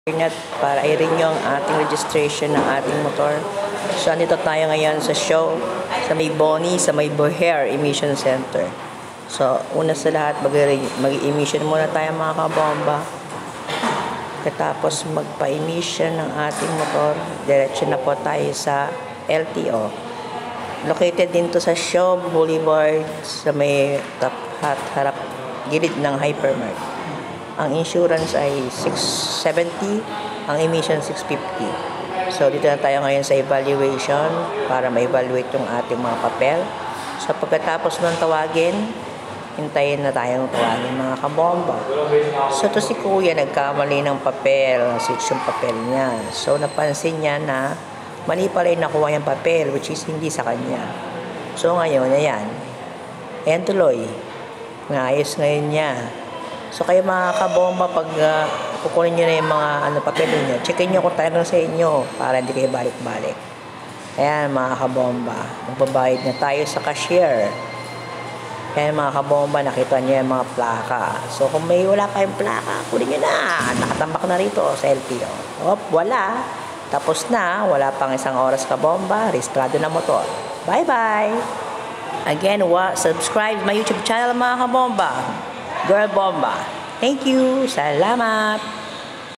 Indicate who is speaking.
Speaker 1: Internet para i-renew ang ating registration ng ating motor. So, andito tayo ngayon sa show sa may Boni, sa may Boher Emission Center. So, una sa lahat, mag-emission muna tayo mga kabomba. Katapos magpa-emission ng ating motor, diretso na po tayo sa LTO. Located din to sa Shaw Boulevard sa may harap gilid ng Hypermart. Ang insurance ay $670, ang emission $650. So, dito na tayo ngayon sa evaluation para ma-evaluate yung ating mga papel. So, pagkatapos nun tawagin, hintayin na tayong tawagin mga kabomba. So, to si Kuya nagkamali ng papel, yung papel niya. So, napansin niya na mali pala yung nakuha yung papel, which is hindi sa kanya. So, ngayon, ayan. Ayan tuloy. Naayos ngayon niya. So, kayo mga kabomba, pag kukunin nyo na yung mga papel nyo, checkin nyo kung talagang sa inyo para hindi kayo balik-balik. Ayan, mga kabomba. Magbabayad na tayo sa cashier. Ayan, mga kabomba, nakita nyo yung mga plaka. So, kung may wala kayong plaka, kunin nyo na. Nakatambak na rito sa LTO. Wala. Tapos na. Wala pang isang oras kabomba. Registrado na motor. Bye-bye! Again, subscribe my YouTube channel, mga kabomba. Girl Bomba. Thank you. Salamat.